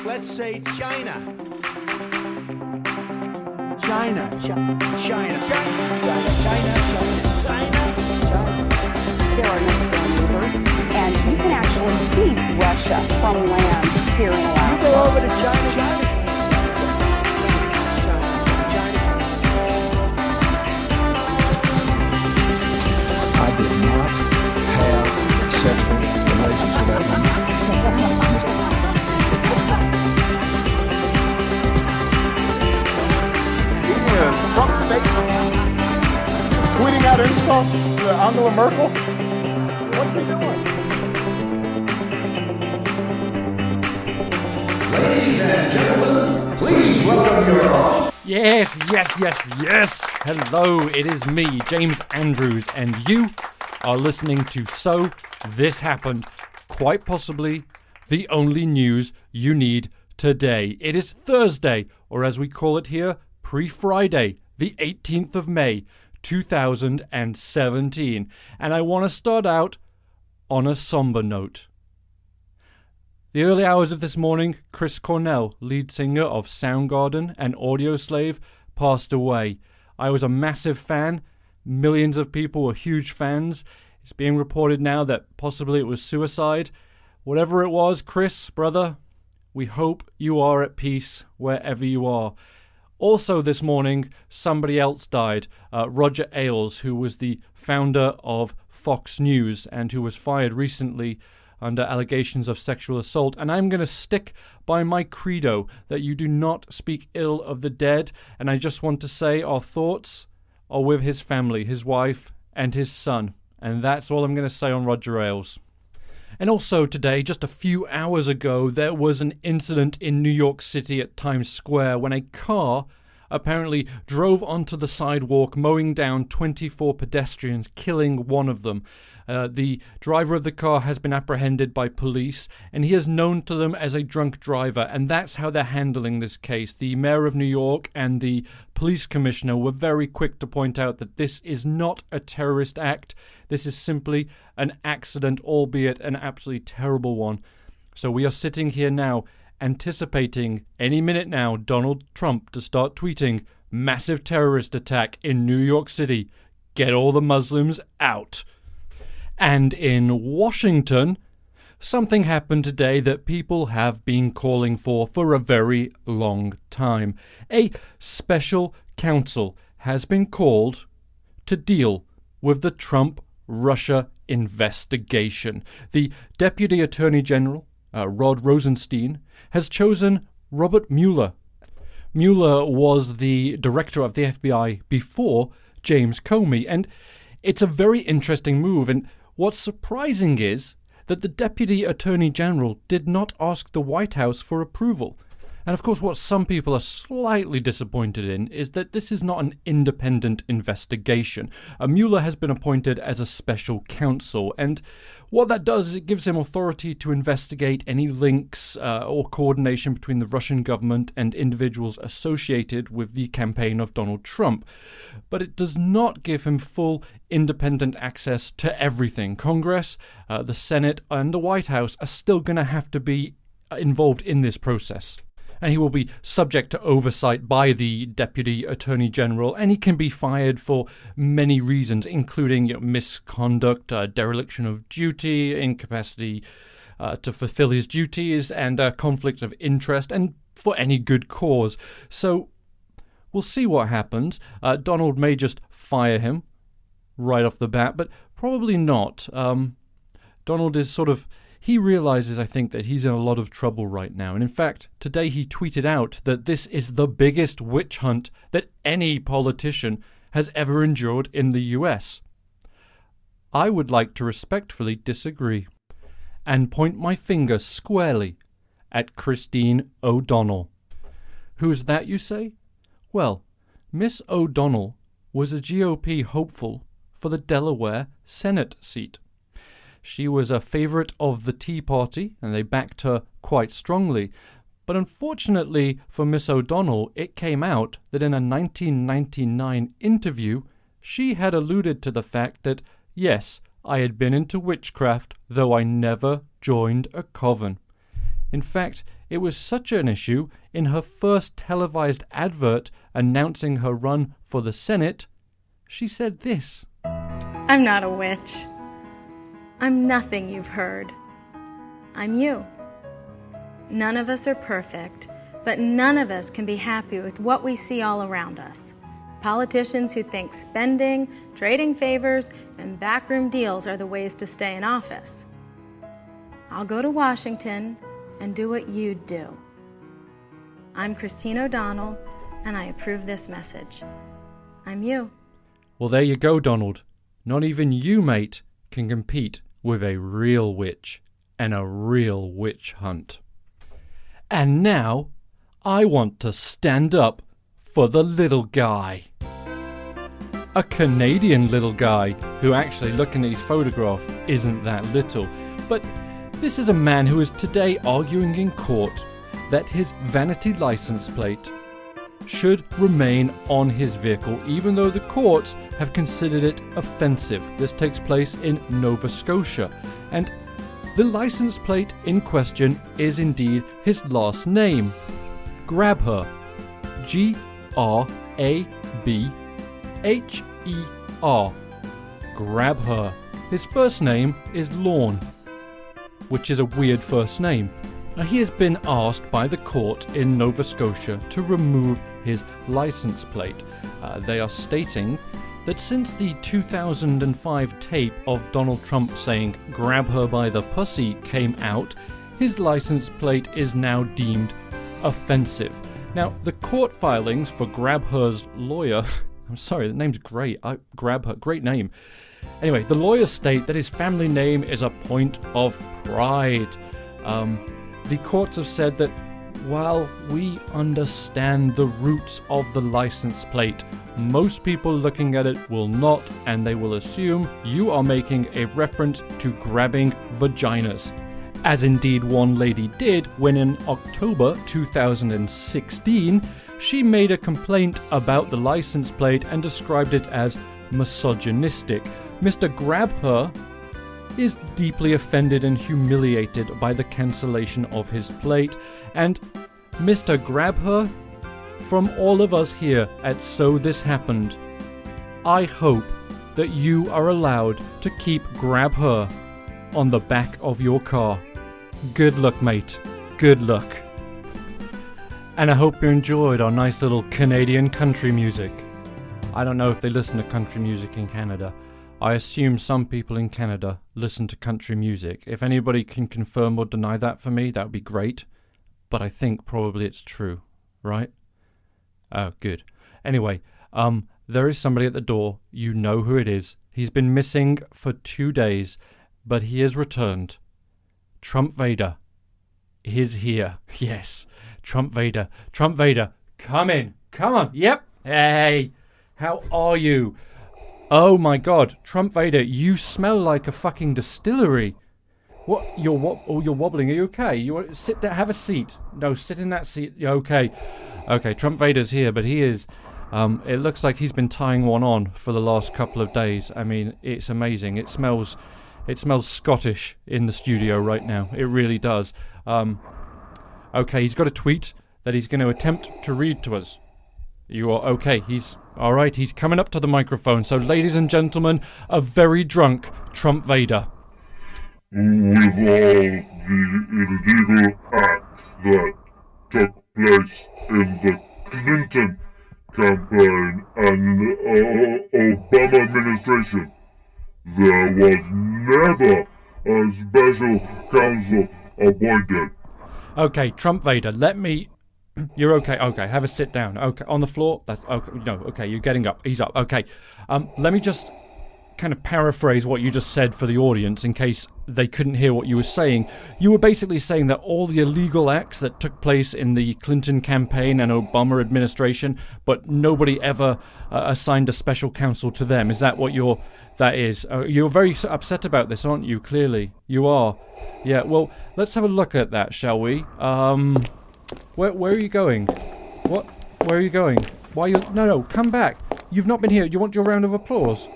Let's say China. China. China. China. There are next door neighbors, and you can actually see Russia from land here in Alaska. Go over to China. I did not have sexual relations with that woman. Trump statement, tweeting out insults to Angela Merkel. What's he doing? Ladies and gentlemen, please welcome your host. Yes. Hello, it is me, James Andrews, and you are listening to So This Happened, quite possibly the only news you need today. It is Thursday, or as we call it here, Pre-Friday, the 18th of May, 2017. And I want to start out on a somber note. The early hours of this morning, Chris Cornell, lead singer of Soundgarden and Audioslave, passed away. I was a massive fan. Millions of people were huge fans. It's being reported now that possibly it was suicide. Whatever it was, Chris, brother, we hope you are at peace wherever you are. Also this morning, somebody else died, Roger Ailes, who was the founder of Fox News and who was fired recently under allegations of sexual assault. And I'm going to stick by my credo that you do not speak ill of the dead. And I just want to say our thoughts are with his family, his wife and his son. And that's all I'm going to say on Roger Ailes. And also today, just a few hours ago, there was an incident in New York City at Times Square when a car apparently drove onto the sidewalk, mowing down 24 pedestrians, killing one of them. The driver of the car has been apprehended by police, and he is known to them as a drunk driver, and that's how they're handling this case. The mayor of New York and the police commissioner were very quick to point out that this is not a terrorist act. This is simply an accident, albeit an absolutely terrible one. So we are sitting here now anticipating any minute now Donald Trump to start tweeting, "Massive terrorist attack in New York City. Get all the Muslims out." And in Washington, something happened today that people have been calling for a very long time. A special counsel has been called to deal with the Trump-Russia investigation. The Deputy Attorney General, Rod Rosenstein, has chosen Robert Mueller. Mueller was the director of the FBI before James Comey, and it's a very interesting move. And what's surprising is that the Deputy Attorney General did not ask the White House for approval. And of course, what some people are slightly disappointed in is that this is not an independent investigation. Mueller has been appointed as a special counsel, and what that does is it gives him authority to investigate any links or coordination between the Russian government and individuals associated with the campaign of Donald Trump. But it does not give him full independent access to everything. Congress, the Senate, and the White House are still going to have to be involved in this process. And he will be subject to oversight by the Deputy Attorney General, and he can be fired for many reasons, including misconduct, dereliction of duty, incapacity to fulfill his duties, and conflict of interest, and for any good cause. So we'll see what happens. Donald may just fire him right off the bat, but probably not. Donald is he realizes, I think, that he's in a lot of trouble right now. And in fact, today he tweeted out that this is the biggest witch hunt that any politician has ever endured in the US. I would like to respectfully disagree and point my finger squarely at Christine O'Donnell. Who's that, you say? Well, Miss O'Donnell was a GOP hopeful for the Delaware Senate seat. She was a favorite of the Tea Party, and they backed her quite strongly. But unfortunately for Miss O'Donnell, it came out that in a 1999 interview, she had alluded to the fact that, yes, I had been into witchcraft, though I never joined a coven. In fact, it was such an issue in her first televised advert announcing her run for the Senate, she said this. I'm not a witch. I'm nothing you've heard. I'm you. None of us are perfect, but none of us can be happy with what we see all around us. Politicians who think spending, trading favors, and backroom deals are the ways to stay in office. I'll go to Washington and do what you'd do. I'm Christine O'Donnell, and I approve this message. I'm you. Well, there you go, Donald. Not even you, mate, can compete with a real witch and a real witch hunt. And now, I want to stand up for the little guy. A Canadian little guy who actually, looking at his photograph, isn't that little. But this is a man who is today arguing in court that his vanity license plate should remain on his vehicle, even though the courts have considered it offensive. This takes place in Nova Scotia, and the license plate in question is indeed his last name, Grabher, Grabher, Grabher. His first name is Lorne, which is a weird first name. Now, he has been asked by the court in Nova Scotia to remove his license plate. They are stating that since the 2005 tape of Donald Trump saying "grab her by the pussy" came out, his license plate is now deemed offensive. Now, the court filings for Grabher's lawyer, I'm sorry, the name's great, Grabher, great name. Anyway, the lawyers state that his family name is a point of pride. The courts have said that while we understand the roots of the license plate, most people looking at it will not, and they will assume you are making a reference to grabbing vaginas. As indeed one lady did when in October 2016, she made a complaint about the license plate and described it as misogynistic. Mr. Grabher is deeply offended and humiliated by the cancellation of his plate, and Mr. Grabher, from all of us here at So This Happened, I hope that you are allowed to keep Grabher on the back of your car. Good luck, mate. Good luck. And I hope you enjoyed our nice little Canadian country music. I don't know if they listen to country music in Canada. I assume some people in Canada listen to country music. If anybody can confirm or deny that for me, that would be great. But I think probably it's true, right? Oh, good. Anyway, there is somebody at the door. You know who it is. He's been missing for 2 days, but he has returned. Trump Vader is here. Yes, Trump Vader. Trump Vader, come in. Come on. Yep. Hey, how are you? Oh my God, Trump Vader, you smell like a fucking distillery. What? You're wobbling. Are you okay? You want sit there? Have a seat. No, sit in that seat. You're okay. Okay, Trump Vader's here, but he is. It looks like he's been tying one on for the last couple of days. I mean, it's amazing. It smells Scottish in the studio right now. It really does. Okay, he's got a tweet that he's going to attempt to read to us. You are okay. He's all right. He's coming up to the microphone. So, ladies and gentlemen, a very drunk Trump Vader. With all the illegal acts that took place in the Clinton campaign and Obama administration, there was never a special counsel appointed. Okay, Trump Vader, let me... You're okay. Okay, have a sit down. Okay, on the floor. That's okay. No, okay, you're getting up. He's up. Okay. Let me just kind of paraphrase what you just said for the audience in case they couldn't hear what you were saying. You were basically saying that all the illegal acts that took place in the Clinton campaign and Obama administration, but nobody ever assigned a special counsel to them. Is that what that is? You're very upset about this, aren't you? Clearly, you are. Yeah. Well, let's have a look at that, shall we? Where are you going? What? Where are you going? Why you... No, come back. You've not been here. You want your round of applause?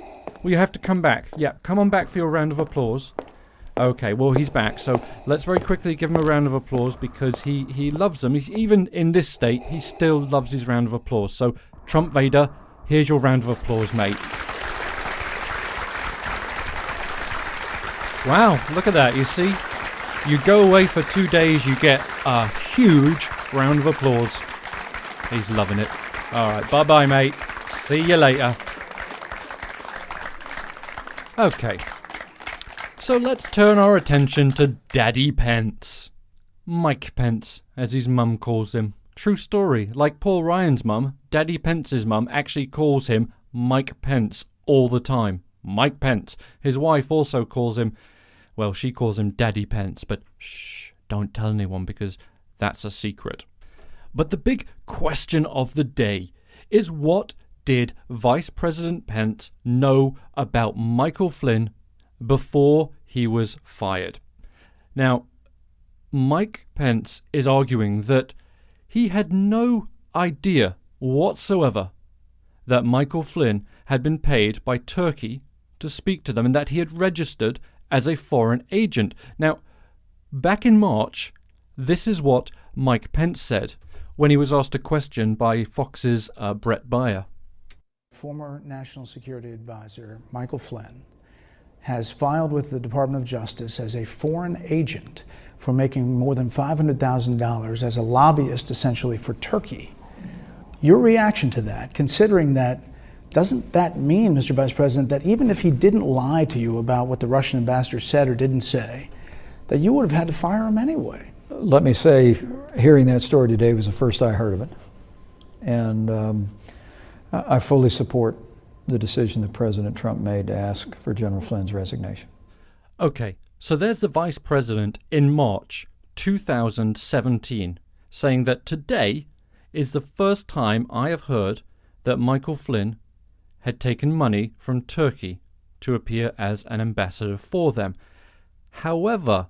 Well, you have to come back. Yeah, come on back for your round of applause. Okay, well, he's back, so let's very quickly give him a round of applause because he loves them. He's, even in this state, he still loves his round of applause. So, Trump Vader, here's your round of applause, mate. Wow, look at that. You see, you go away for 2 days, you get a huge round of applause. He's loving it. All right, bye-bye, mate. See you later. Okay. So let's turn our attention to Daddy Pence. Mike Pence, as his mum calls him. True story. Like Paul Ryan's mum, Daddy Pence's mum actually calls him Mike Pence all the time. Mike Pence. His wife also calls him, well, she calls him Daddy Pence, but shh, don't tell anyone because that's a secret. But the big question of the day is, what did Vice President Pence know about Michael Flynn before he was fired? Now, Mike Pence is arguing that he had no idea whatsoever that Michael Flynn had been paid by Turkey to speak to them and that he had registered as a foreign agent. Now, back in March, this is what Mike Pence said when he was asked a question by Fox's Brett Baier. Former National Security Advisor Michael Flynn has filed with the Department of Justice as a foreign agent for making more than $500,000 as a lobbyist, essentially, for Turkey. Your reaction to that, considering that, doesn't that mean, Mr. Vice President, that even if he didn't lie to you about what the Russian ambassador said or didn't say, that you would have had to fire him anyway? Let me say, hearing that story today was the first I heard of it. And I fully support the decision that President Trump made to ask for General Flynn's resignation. Okay, so there's the Vice President in March 2017 saying that today is the first time I have heard that Michael Flynn had taken money from Turkey to appear as an ambassador for them. However,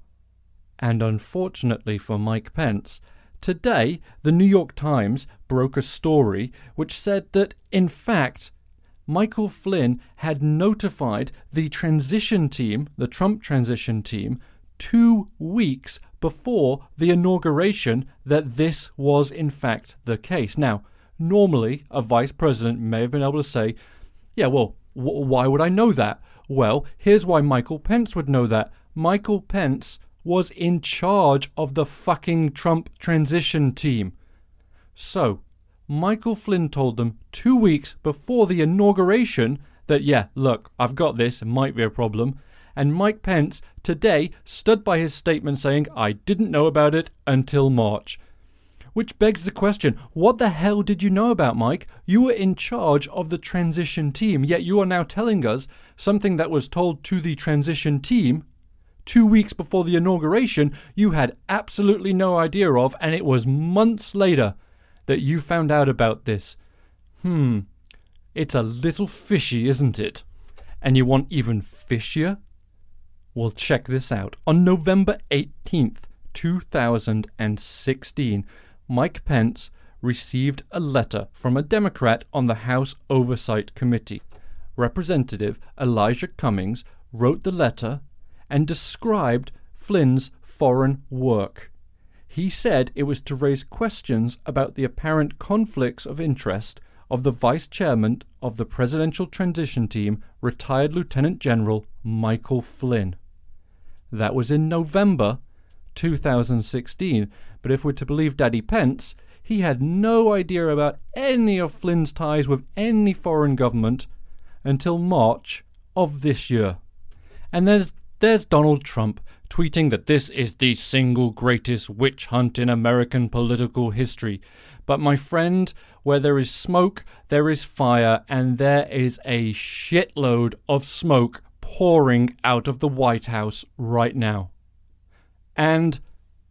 and unfortunately for Mike Pence, today the New York Times broke a story which said that, in fact, Michael Flynn had notified the transition team, the Trump transition team, 2 weeks before the inauguration that this was in fact the case. Now, normally a vice president may have been able to say, yeah, well, why would I know that? Well, here's why Michael Pence would know that. Michael Pence was in charge of the fucking Trump transition team. So, Michael Flynn told them 2 weeks before the inauguration that, yeah, look, I've got this, it might be a problem. And Mike Pence today stood by his statement saying, I didn't know about it until March. Which begs the question, what the hell did you know about, Mike? You were in charge of the transition team, yet you are now telling us something that was told to the transition team 2 weeks before the inauguration you had absolutely no idea of, and it was months later that you found out about this. It's a little fishy, isn't it? And you want even fishier? Well, check this out. On November 18th, 2016, Mike Pence received a letter from a Democrat on the House Oversight Committee. Representative Elijah Cummings wrote the letter and described Flynn's foreign work. He said it was to raise questions about the apparent conflicts of interest of the vice chairman of the presidential transition team, retired Lieutenant General Michael Flynn. That was in November 2016, but if we're to believe Daddy Pence, he had no idea about any of Flynn's ties with any foreign government until March of this year. And there's Donald Trump tweeting that this is the single greatest witch hunt in American political history. But my friend, where there is smoke, there is fire, and there is a shitload of smoke pouring out of the White House right now. And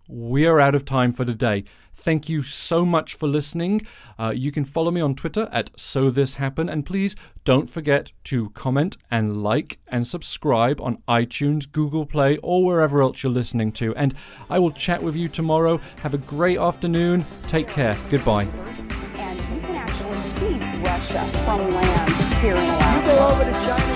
we are out of time for today. Thank you so much for listening. You can follow me on Twitter at SoThisHappened, and please don't forget to comment and like and subscribe on iTunes, Google Play, or wherever else you're listening to. And I will chat with you tomorrow. Have a great afternoon. Take care. Goodbye. And you can actually see Russia from land here in Alaska. You go over to China.